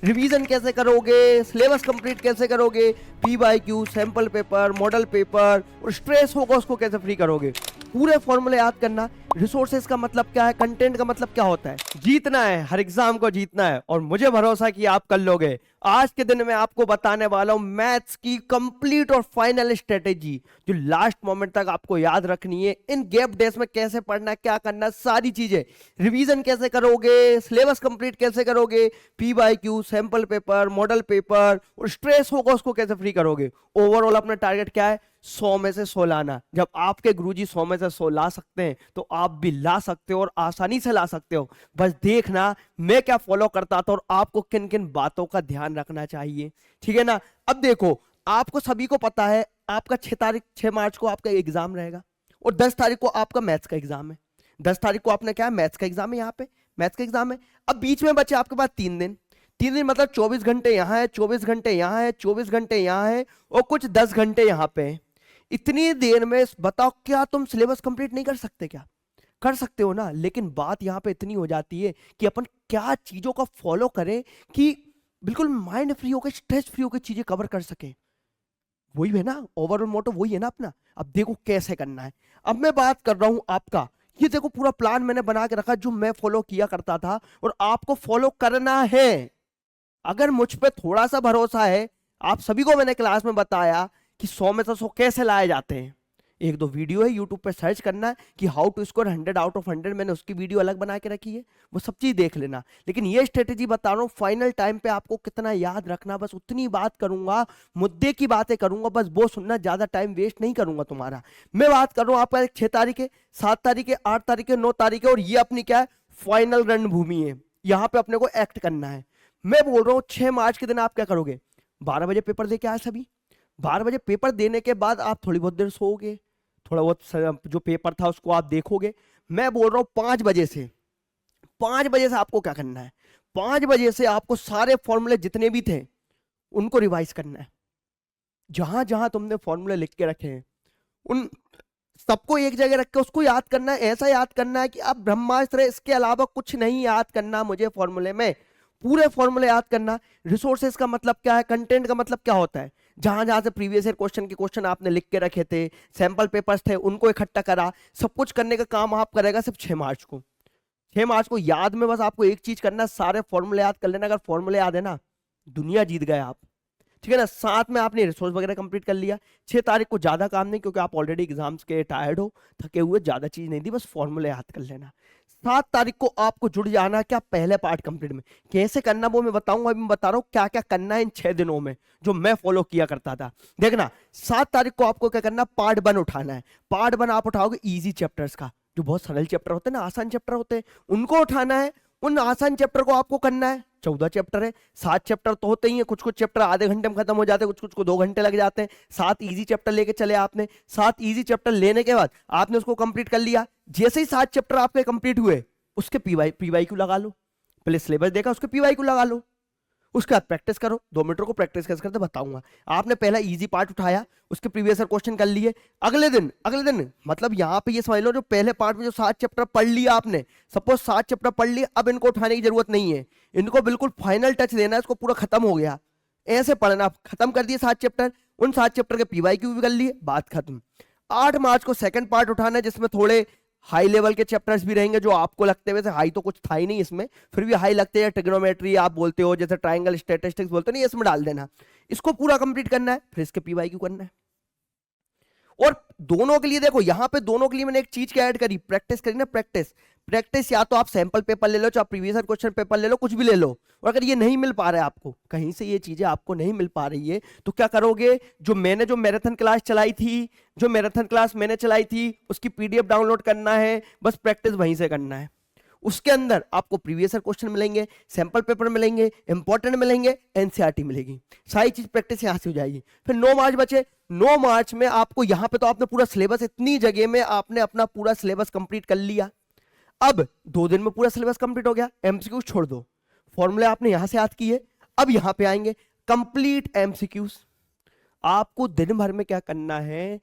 Revision कैसे करोगे, syllabus complete कैसे करोगे, P by Q, sample paper, model paper और स्ट्रेस होगा उसको कैसे फ्री करोगे, पूरे फॉर्मूले याद करना। रिसोर्सेज का मतलब क्या है, कंटेंट का मतलब क्या होता है, जीतना है, हर एग्जाम को जीतना है और मुझे भरोसा है कि आप कर लोगे। आज के दिन मैं आपको बताने वाला हूं मैथ्स की कंप्लीट और फाइनल स्ट्रेटेजी जो लास्ट मोमेंट तक आपको याद रखनी है। इन गैप डेज में कैसे पढ़ना है, क्या करना है, सारी चीजें, रिवीजन कैसे करोगे, सिलेबस कंप्लीट कैसे करोगे, P by Q, sample paper, model paper और स्ट्रेस होगा उसको कैसे फ्री करोगे। ओवरऑल अपना टारगेट क्या है, 100 में से 100 लाना। जब आपके गुरुजी 100 में से 100 ला सकते हैं तो आप भी ला सकते हो और आसानी से ला सकते हो। बस देखना मैं क्या फॉलो करता था और आपको किन किन बातों का ध्यान रखना चाहिए, ठीक है ना। अब देखो, आपको सभी को पता है आपका 6 मार्च को आपका एग्जाम रहेगा और 10 तारीख को आपका मैथ्स का एग्जाम है। 10 तारीख को आपने क्या है, मैथ्स का एग्जाम है, यहाँ पे मैथ्स का एग्जाम है। अब बीच में बचे आपके पास 3 दिन। 3 दिन मतलब 24 घंटे यहाँ है, 24 घंटे यहाँ है, 24 घंटे यहाँ है और कुछ 10 घंटे यहाँ पे है। इतनी देर में बताओ क्या तुम सिलेबस कंप्लीट नहीं कर सकते, क्या कर सकते हो ना। लेकिन बात यहाँ पे इतनी हो जाती है कि अपन क्या चीजों का फॉलो करें कि बिल्कुल माइंड फ्री होकर, स्ट्रेस फ्री होकर चीजें कवर कर सके। वही है ना, ओवरऑल मोटो वही है ना अपना। अब देखो कैसे करना है। अब मैं बात कर रहा हूं आपका, ये देखो पूरा प्लान मैंने बना के रखा जो मैं फॉलो किया करता था और आपको फॉलो करना है। अगर मुझ पे थोड़ा सा भरोसा है, आप सभी को मैंने क्लास में बताया कि 100 में से 100 कैसे लाए जाते हैं। एक दो वीडियो है यूट्यूब पे सर्च करना है कि how to score 100 out of 100, मैंने उसकी वीडियो अलग बना के रखी है, वो सब चीज देख लेना। लेकिन ये स्ट्रेटेजी बता रहा हूँ फाइनल टाइम पे आपको कितना याद रखना, बस उतनी बात करूंगा, मुद्दे की बातें करूंगा, बस वो सुनना, ज्यादा टाइम वेस्ट नहीं करूंगा तुम्हारा। मैं बात कर रहा हूँ आपका 6 तारीख है, 7 तारीख है, 8 तारीख है, 9 तारीख है और ये अपनी क्या है, फाइनल रणभूमि है। यहाँ पे अपने को एक्ट करना है। मैं बोल रहा हूँ 6 मार्च के दिन आप क्या करोगे, 12 बजे पेपर दे के आए सभी। 12 बजे पेपर देने के बाद आप थोड़ी बहुत देर सोओगे, थोड़ा बहुत जो पेपर था उसको आप देखोगे। मैं बोल रहा हूँ 5 बजे से, 5 बजे से आपको क्या करना है, 5 बजे से आपको सारे फॉर्मूले जितने भी थे उनको रिवाइज करना है। जहां जहां तुमने फॉर्मूले लिख के रखे हैं उन सबको एक जगह रख के उसको याद करना है। ऐसा याद करना है कि अब ब्रह्मास्त्र है, इसके अलावा कुछ नहीं याद करना मुझे फॉर्मूले में, पूरे फॉर्मूले याद करना। रिसोर्सेज का मतलब क्या है, कंटेंट का मतलब क्या होता है, जहां जहां से प्रीवियस ईयर क्वेश्चन के क्वेश्चन आपने लिख के रखे थे, सैंपल पेपर्स थे, उनको इकट्ठा करा, सब कुछ करने का काम आप करेगा सिर्फ 6 मार्च को। 6 मार्च को याद में बस आपको एक चीज करना है, सारे फॉर्मूले याद कर लेना। अगर फॉर्मूले याद है ना, दुनिया जीत गए आप, ठीक है ना। साथ में आपने रिसोर्स वगैरह कंप्लीट कर लिया। 6 तारीख को ज्यादा काम नहीं क्योंकि आप ऑलरेडी एग्जाम्स के टायर्ड हो, थके हुए, ज्यादा चीज नहीं दी, बस फॉर्मूले याद कर लेना। 7 तारीख को आपको जुड़ जाना क्या, पहले पार्ट कंप्लीट में। कैसे करना वो मैं बताऊंगा, अभी मैं बता रहा हूँ क्या क्या करना है इन 6 दिनों में जो मैं फॉलो किया करता था। देखना 7 तारीख को आपको क्या करना, पार्ट 1 उठाना है। पार्ट 1 आप उठाओगे इजी चैप्टर्स का, जो बहुत सरल चैप्टर होते हैं ना, आसान चैप्टर होते हैं, उनको उठाना है। उन आसान चैप्टर को आपको करना है, 14 चैप्टर है, 7 चैप्टर तो होते ही हैं, कुछ कुछ चैप्टर आधे घंटे में खत्म हो जाते हैं, कुछ कुछ को 2 घंटे लग जाते हैं। 7 इजी चैप्टर लेके चले आपने। 7 इजी चैप्टर लेने के बाद आपने उसको कंप्लीट कर लिया। जैसे ही 7 चैप्टर आपके कंप्लीट हुए उसके पीवाई क्यू लगा लो। पहले सिलेबस देखा, उसके पीवाई क्यू लगा लो। उसके बाद प्रैक्टिस करो। 2 मीटर को प्रैक्टिस कैसे करते बताऊंगा। आपने पहला इजी पार्ट उठाया, उसके प्रीवियस ईयर क्वेश्चन कर लिए। अगले दिन मतलब यहाँ पे ये समझ लो, जो पहले पार्ट में जो 7 चैप्टर पढ़ लिया आपने, सपोज 7 चैप्टर पढ़ लिए, अब इनको उठाने की जरूरत नहीं है, इनको बिल्कुल फाइनल टच देना है, इसको पूरा खत्म हो गया, ऐसे पढ़ना। खत्म कर दिए 7 चैप्टर, उन 7 चैप्टर के पीवाई क्यू भी कर लिए, बात खत्म। 8 मार्च को सेकंड पार्ट उठाना है जिसमें थोड़े हाई लेवल के चैप्टर्स भी रहेंगे, जो आपको लगते हैं, वैसे हाई तो कुछ था ही नहीं इसमें, फिर भी हाई लगते हैं, ट्रिग्नोमेट्री आप बोलते हो, जैसे ट्रायंगल स्टैटिस्टिक्स बोलते हो, नहीं इसमें डाल देना। इसको पूरा कंप्लीट करना है, फिर इसके पीवाई क्यू करना है। और दोनों के लिए देखो, यहां पे दोनों के लिए मैंने एक चीज क्या ऐड करी, प्रैक्टिस करी ना, प्रैक्टिस या तो आप सैंपल पेपर ले लो, चाहे प्रीवियस क्वेश्चन पेपर ले लो, कुछ भी ले लो। और अगर ये नहीं मिल पा रहा है आपको, कहीं से ये चीजें आपको नहीं मिल पा रही है, तो क्या करोगे, जो मैराथन क्लास चलाई थी, उसकी पीडीएफ डाउनलोड करना है, बस प्रैक्टिस वहीं से करना है। उसके अंदर आपको प्रीवियस क्वेश्चन मिलेंगे, सैंपल पेपर मिलेंगे, इंपॉर्टेंट मिलेंगे, एनसीईआरटी मिलेगी, सारी चीज प्रैक्टिस यहां से हो जाएगी। फिर 9 मार्च बचे। 9 मार्च में आपको यहां पे तो आपने पूरा सिलेबस, इतनी जगह में आपने अपना पूरा सिलेबस कंप्लीट कर लिया। अब 2 दिन में पूरा सिलेबस कंप्लीट हो गया, एमसीक्यूज छोड़ दो, फॉर्मूले आपने यहां से याद किए। अब यहां पे आएंगे कंप्लीट एमसीक्यूज। आपको दिन भर में क्या करना है,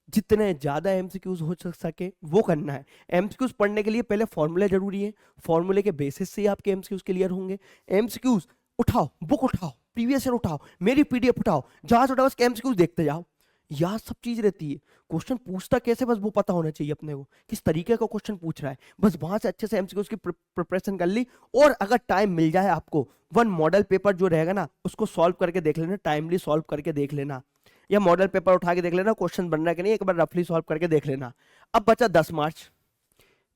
जितने ज्यादा एमसीक्यूज हो सके वो करना है। एमसीक्यूज पढ़ने के लिए पहले फॉर्मूले जरूरी है, फॉर्मूले के बेसिस से ही आपके एमसीक्यूज क्लियर होंगे। एमसीक्यूज उठाओ, बुक उठाओ, प्रीवियस ईयर उठाओ, मेरी पीडीएफ उठाओ, जहां से उठाओ बस एमसीक्यूज देखते जाओ। यह सब चीज रहती है। क्वेश्चन पूछता कैसे बस वो पता होना चाहिए अपने को, किस तरीके का क्वेश्चन पूछ रहा है, बस वहां से अच्छे से एमसीक्यूज की प्रिपरेशन कर ली। और अगर टाइम मिल जाए आपको, वन मॉडल पेपर जो रहेगा ना उसको सॉल्व करके देख लेना, टाइमली सॉल्व करके देख लेना, या मॉडल पेपर उठा के देख लेना क्वेश्चन बन रहा है कि नहीं, एक बार रफली सॉल्व करके देख लेना। अब बचा 10 मार्च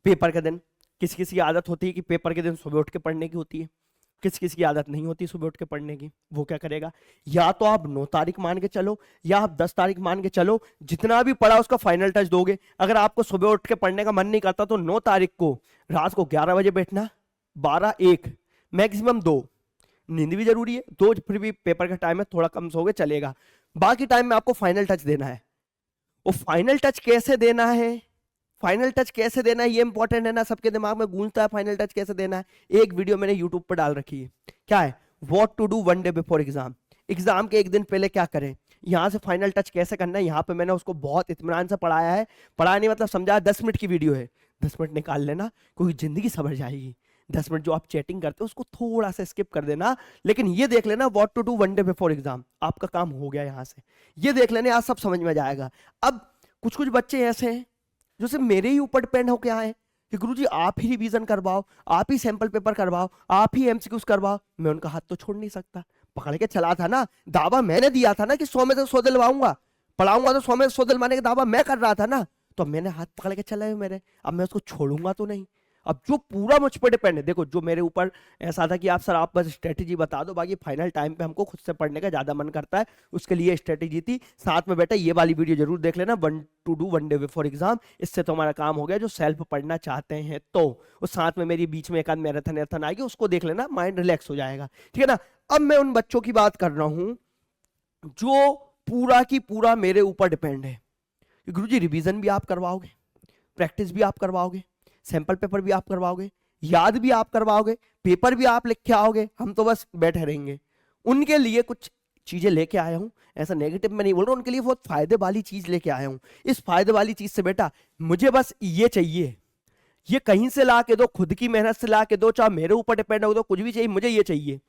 पेपर का दिन। किसी किसी की आदत होती है कि पेपर के दिन सुबह उठ के पढ़ने की होती है, किसी किसी की आदत नहीं होती सुबह उठ के पढ़ने की। वो क्या करेगा, या तो आप 9 तारीख मान के चलो या आप 10 तारीख मान के चलो, जितना भी पढ़ा उसका फाइनल टच दोगे। अगर आपको सुबह उठ के पढ़ने का मन नहीं करता तो 9 तारीख को रात को 11 बजे बैठना, 12, 1, मैक्सिमम 2, नींद भी जरूरी है, 2 फिर भी पेपर का टाइम है, थोड़ा कम सोगे चलेगा। बाकी टाइम में आपको फाइनल टच देना है। वो फाइनल टच कैसे देना है, फाइनल टच कैसे देना है ये इंपॉर्टेंट है ना, सबके दिमाग में गूंजता है फाइनल टच कैसे देना है। एक वीडियो मैंने यूट्यूब पर डाल रखी है, क्या है, what to do 1 day before exam. Exam के एक दिन पहले क्या करें, यहाँ से फाइनल टच कैसे करना है, यहाँ पे मैंने उसको बहुत इत्मीनान से पढ़ाया है। पढ़ाया नहीं मतलब समझाया, 10 मिनट की वीडियो है, 10 मिनट निकाल लेना, क्योंकि जिंदगी सवर जाएगी। 10 मिनट जो आप चैटिंग करते हो उसको थोड़ा सा स्किप कर देना, लेकिन ये देख लेना what to do 1 day before exam, आपका काम हो गया। यहाँ से ये देख लेना, आज सब समझ में जाएगा। अब कुछ कुछ बच्चे ऐसे हैं जो सिर्फ मेरे ही ऊपर डिपेंड हो क्या है कि गुरुजी आप ही रिवीजन करवाओ, आप ही सैंपल पेपर करवाओ, आप ही एमसीक्यूज करवाओ। मैं उनका हाथ तो छोड़ नहीं सकता, पकड़ के चला था ना, दावा मैंने दिया था ना कि 100 में से 100 दिलवाऊंगा, पढ़ाऊंगा तो 100 में से 100 दिलवाने का दावा मैं कर रहा था ना, तो मैंने हाथ पकड़ के चला है मेरे, अब मैं उसको छोड़ूंगा तो नहीं। अब जो पूरा मुझ पर डिपेंड है, देखो जो मेरे ऊपर ऐसा था कि आप सर आप बस स्ट्रेटेजी बता दो, बाकी फाइनल टाइम पे हमको खुद से पढ़ने का ज्यादा मन करता है, उसके लिए स्ट्रेटेजी थी। साथ में बेटा ये वाली वीडियो जरूर देख लेना, 1 to do 1 day before exam, इससे तो हमारा काम हो गया। जो सेल्फ पढ़ना चाहते हैं तो उस साथ में मेरी बीच में एक आध मैराथन आएगी, उसको देख लेना, माइंड रिलैक्स हो जाएगा, ठीक है ना। अब मैं उन बच्चों की बात कर रहा हूं जो पूरा की पूरा मेरे ऊपर डिपेंड है। गुरुजी रिवीजन भी आप करवाओगे, प्रैक्टिस भी आप करवाओगे, सैंपल पेपर भी आप करवाओगे, याद भी आप करवाओगे, पेपर भी आप लिख के आओगे, हम तो बस बैठे रहेंगे। उनके लिए कुछ चीजें लेके आया हूं, ऐसा नेगेटिव में नहीं बोल रहा, उनके लिए बहुत फायदे वाली चीज लेके आया हूं। इस फायदे वाली चीज से बेटा मुझे बस ये चाहिए, ये कहीं से ला के दो, खुद की मेहनत से ला के दो, चाहे मेरे ऊपर डिपेंड हो, तो कुछ भी चाहिए, मुझे ये चाहिए।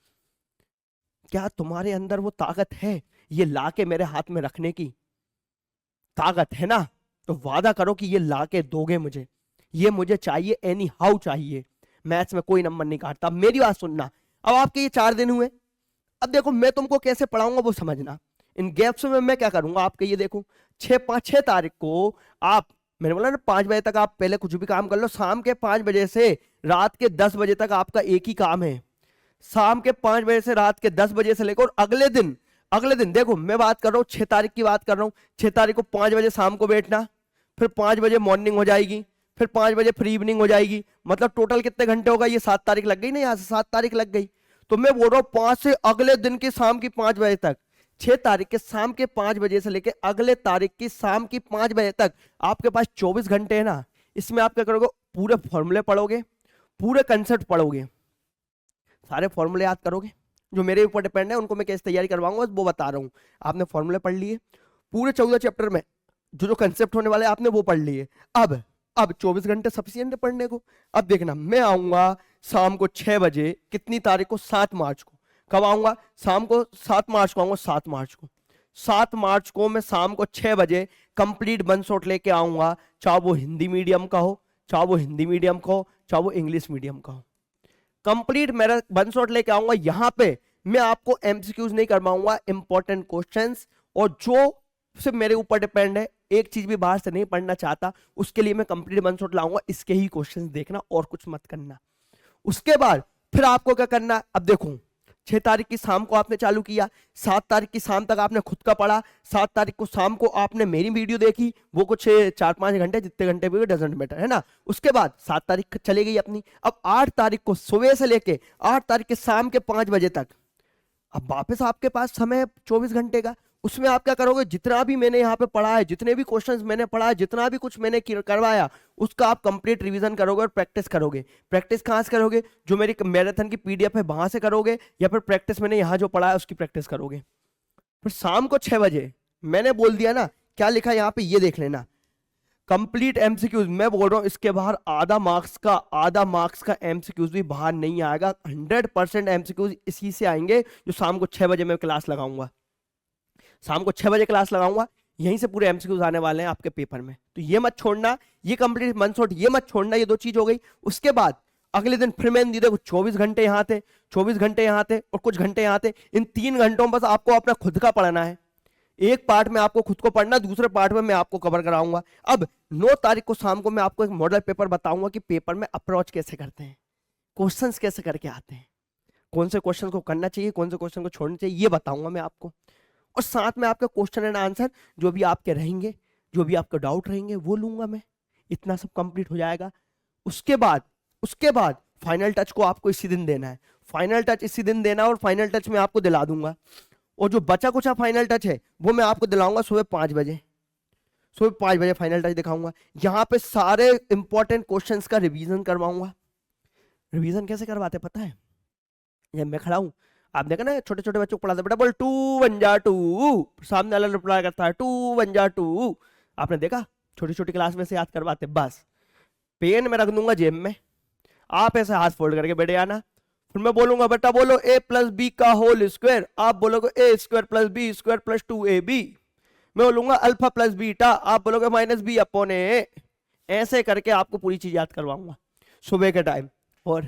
क्या तुम्हारे अंदर वो ताकत है ये ला के मेरे हाथ में रखने की? ताकत है ना, तो वादा करो कि ये ला के दोगे मुझे, ये मुझे चाहिए, एनी हाउ चाहिए। मैथ्स में कोई नंबर नहीं काटता। मेरी बात सुनना, अब आपके ये 4 दिन हुए, अब देखो मैं तुमको कैसे पढ़ाऊंगा वो समझना। इन गैप्स में मैं क्या करूंगा, आपके ये देखो 6 तारीख को आप, मैंने बोला ना 5 बजे तक आप पहले कुछ भी काम कर लो, शाम के 5 बजे से रात के 10 बजे तक आपका एक ही काम है। शाम के 5 बजे से रात के 10 बजे से लेकर अगले दिन देखो मैं बात कर रहा हूँ 6 तारीख की बात कर रहा हूँ। 6 तारीख को 5 बजे शाम को बैठना, फिर 5 बजे मॉर्निंग हो जाएगी, फिर 5 बजे फिर इवनिंग हो जाएगी, मतलब टोटल कितने घंटे होगा, ये 7 तारीख लग गई ना, यहाँ से 7 तारीख लग गई। तो मैं बोल रहा हूँ 5 से अगले दिन की शाम की 5 बजे तक, 6 तारीख के शाम के 5 बजे से लेकर अगले तारीख की शाम की 5 बजे तक आपके पास 24 घंटे है ना। इसमें आप क्या करोगे, पूरे फॉर्मूले पढ़ोगे, पूरे कंसेप्ट पढ़ोगे, सारे फॉर्मूले याद करोगे। जो मेरे ऊपर डिपेंड है उनको मैं कैसे तैयारी करवाऊंगा वो बता रहा हूँ। आपने फॉर्मूले पढ़ लिए, पूरे 14 चैप्टर में जो जो कंसेप्ट होने वाले आपने वो पढ़ लिए। अब 24 घंटे सफिशिएंट है पढ़ने को। अब देखना, मैं आऊंगा शाम को 6 बजे, कितनी तारीख को, 7 मार्च को। कब आऊंगा, शाम को 7 मार्च को आऊंगा, 7 मार्च को। 7 मार्च को मैं शाम को 6 बजे कंप्लीट वन शॉट लेके आऊंगा, चाहे वो हिंदी मीडियम का हो, चाहे वो हिंदी मीडियम का हो, चाहे वो इंग्लिश मीडियम का हो, कंप्लीट मेरा वन शॉट लेके आऊंगा। यहां पे मैं आपको एमसीक्यूज नहीं करवाऊंगा, इंपॉर्टेंट क्वेश्चंस, और जो सिर्फ मेरे ऊपर डिपेंड है, एक चीज भी बाहर से नहीं पढ़ना चाहता, उसके लिए मैं कंप्लीट वन शॉट लाऊंगा, इसके ही क्वेश्चंस देखना और कुछ मत करना। उसके बाद फिर आपको क्या करना, अब देखो 6 तारीख की शाम को आपने चालू किया, 7 तारीख की शाम तक आपने खुद का पढ़ा, 7 तारीख को शाम को आपने मेरी वीडियो देखी, वो कुछ 4-5 घंटे, जितने घंटे भी डजेंट मैटर, है ना। उसके बाद 7 तारीख चली गई अपनी। अब 8 तारीख को सुबह से लेके 8 तारीख के शाम के 5 बजे तक अब वापस आपके पास समय है 24 घंटे का। उसमें आप क्या करोगे, जितना भी मैंने यहाँ पे पढ़ा है, जितने भी क्वेश्चंस मैंने पढ़ा है, जितना भी कुछ मैंने करवाया, उसका आप कंप्लीट रिवीजन करोगे और प्रैक्टिस करोगे। प्रैक्टिस कहाँ से करोगे, जो मेरी मैराथन की पीडीएफ है वहां से करोगे, या फिर प्रैक्टिस मैंने यहाँ जो पढ़ा है उसकी प्रैक्टिस करोगे। फिर शाम को 6 बजे मैंने बोल दिया ना, क्या लिखा यहाँ पे ये देख लेना, कंप्लीट एमसीक्यूज मैं बोल रहा हूं, इसके बाहर आधा मार्क्स का एमसीक्यूज भी बाहर नहीं आएगा। 100% एमसीक्यूज इसी से आएंगे जो शाम को 6 बजे मैं क्लास लगाऊंगा। शाम को 6 बजे क्लास लगाऊंगा, यहीं से पूरे एमसीक्यूज आने वाले हैं आपके पेपर में। तो ये मत छोड़ना, ये कंप्लीट वन शॉट ये मत छोड़ना। ये 2 चीज हो गई। उसके बाद अगले दिन फिर मैंने देखो 24 घंटे यहाँ थे, 24 घंटे यहाँ थे और कुछ घंटे यहाँ थे। इन 3 घंटों में बस आपको अपना खुद का पढ़ना है। एक पार्ट में आपको खुद को पढ़ना, दूसरे पार्ट में मैं आपको कवर कराऊंगा। अब 9 तारीख को शाम को मैं आपको एक मॉडल पेपर बताऊंगा कि पेपर में अप्रोच कैसे करते हैं, क्वेश्चंस कैसे करके आते हैं, कौन से क्वेश्चन को करना चाहिए, कौन से क्वेश्चन को छोड़ना चाहिए, ये बताऊंगा मैं आपको। और साथ में आपके क्वेश्चन एंड आंसर जो भी आपके रहेंगे, जो भी आपके डाउट रहेंगे वो लूंगा मैं। इतना सब कंप्लीट हो जाएगा। उसके बाद फाइनल टच को आपको इसी दिन देना है। फाइनल टच इसी दिन देना है और फाइनल टच मैं आपको दिला दूंगा। और जो बचा कुचा फाइनल टच है वो मैं आपको दिलाऊंगा सुबह 5 बजे। सुबह 5 बजे फाइनल टच दिखाऊंगा। यहाँ पे सारे इंपॉर्टेंट क्वेश्चंस का रिवीजन करवाऊंगा। रिवीजन कैसे करवाते पता है? जब मैं खड़ा हूं, आप देखा ना छोटे छोटे बच्चों को पढ़ाते, बेटा बोल 2 1 जा 2, सामने वाला रिप्लाई करता है 2 1 जा 2। आपने देखा छोटी छोटी क्लास में से याद करवाते। बस पेन में रख दूंगा जेब में, आप ऐसे हाथ फोल्ड करके बैठे आना। फिर मैं बोलूंगा बेटा बोलो a प्लस बी का होल स्क्वायर, आप बोलोगे a square plus B square plus 2ab। मैं बोलूंगा अल्फा प्लस बीटा, आप बोलोगे माइनस बी अपॉन ए। ऐसे करके आपको पूरी चीज याद करवाऊंगा सुबह के टाइम। और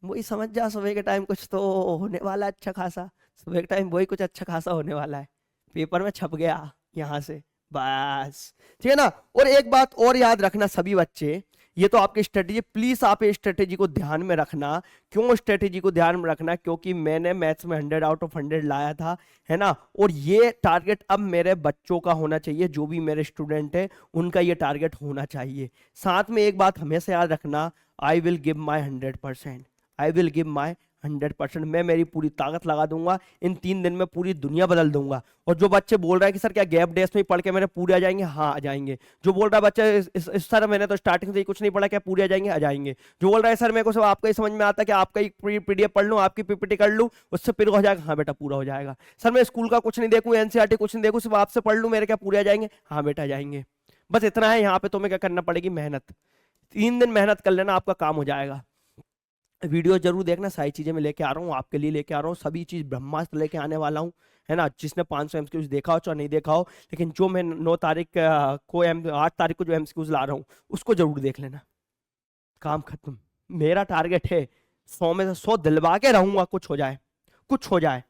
वही समझ जा, सुबह के टाइम कुछ तो होने वाला अच्छा खासा। सुबह के टाइम वही कुछ अच्छा खासा होने वाला है, पेपर में छप गया यहां से बस, ठीक है ना। और एक बात और याद रखना सभी बच्चे, ये तो आपकी स्ट्रेटेजी, प्लीज आप ये स्ट्रेटेजी को ध्यान में रखना। क्यों स्ट्रेटेजी को ध्यान में रखना? क्योंकि मैंने मैथ्स में 100 आउट ऑफ 100 लाया था, है ना। और ये टारगेट अब मेरे बच्चों का होना चाहिए, जो भी मेरे स्टूडेंट है उनका ये टारगेट होना चाहिए। साथ में एक बात हमेशा याद रखना, I will give my 100%, I will give my 100%। मैं मेरी पूरी ताकत लगा दूंगा, इन 3 दिन में पूरी दुनिया बदल दूंगा। और जो बच्चे बोल रहे हैं कि सर क्या गैप डेज में ही पढ़ के मेरे पूरे आ जाएंगे, हाँ आ जाएंगे। जो बोल रहा है बच्चे सर मैंने तो स्टार्टिंग से ही कुछ नहीं पढ़ा, क्या पूरे आ जाएंगे? आ जाएंगे। जो बोल रहा है सर मेरे को सब आपका ही समझ में आता है कि आपका ही पीडीएफ पढ़ लूँ, आपकी पीपीटी कर लूँ, उससे पूरा हो जाएगा? हाँ बेटा पूरा हो जाएगा। सर मैं स्कूल का कुछ नहीं देखूँ, एनसीईआरटी कुछ नहीं देखूँ, सिर्फ आपसे पढ़ लूँ, मेरे क्या पूरे आ जाएंगे? हाँ बेटा जाएंगे। बस इतना है, यहाँ पे तुम्हें क्या करना पड़ेगी? मेहनत। 3 दिन मेहनत कर लेना, आपका काम हो जाएगा। वीडियो जरूर देखना, सारी चीजें मैं लेके आ रहा हूँ आपके लिए, लेके आ रहा हूँ सभी चीज ब्रह्मास्त्र लेके आने वाला हूँ, है ना। जिसने 500 एमसीक्यूज देखा हो चाहे नहीं देखा हो, लेकिन जो मैं 9 तारीख को 8 तारीख को जो एमसीक्यूज ला रहा हूँ उसको जरूर देख लेना। काम खत्म। मेरा टारगेट है 100 में से 100 दिलवा के रहूंगा, कुछ हो जाए कुछ हो जाए,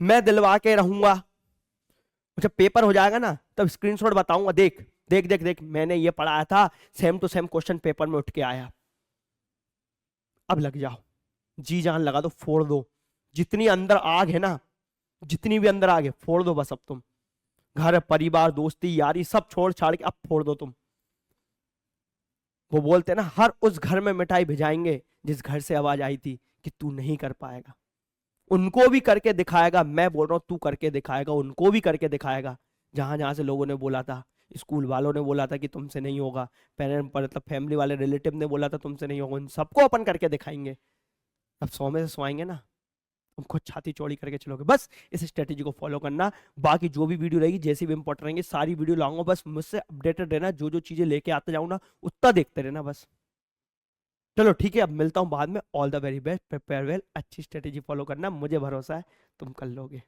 मैं दिलवा के रहूंगा। जब पेपर हो जाएगा ना तब स्क्रीनशॉट बताऊंगा, देख देख देख देख मैंने ये पढ़ाया था, same to same question paper में उठ के आया। अब लग जाओ, जी जान लगा दो, फोड़ दो। जितनी अंदर आग है ना, जितनी भी अंदर आग है फोड़ दो बस। अब तुम घर परिवार दोस्ती यारी सब छोड़ छाड़ के अब फोड़ दो तुम। वो बोलते ना, हर उस घर में मिठाई भिजाएंगे जिस घर से आवाज आई थी कि तू नहीं कर पाएगा। उनको भी करके दिखाएगा, मैं बोल रहा हूं तू करके दिखाएगा, उनको भी करके दिखाएगा। जहां जहां से लोगों ने बोला था, स्कूल वालों ने बोला था कि तुमसे नहीं होगा, पेरेंट मतलब फैमिली वाले रिलेटिव ने बोला था तुमसे नहीं होगा, उन सबको अपन करके दिखाएंगे। अब 100 में से 100 आएंगे ना, तुम खुद छाती चौड़ी करके चलोगे। बस इस स्ट्रेटेजी को फॉलो करना। बाकी जो भी वीडियो रहेगी, जैसी भी इंपॉर्टेंट रहेंगे, सारी वीडियो लाऊंगा। बस मुझसे अपडेटेड रहना, जो जो चीजें लेके आते जाऊँ ना उतना देखते रहना बस। चलो ठीक है, अब मिलता हूँ बाद में। All the very best, prepare well, अच्छी स्ट्रेटेजी फॉलो करना, मुझे भरोसा है तुम कर लोगे।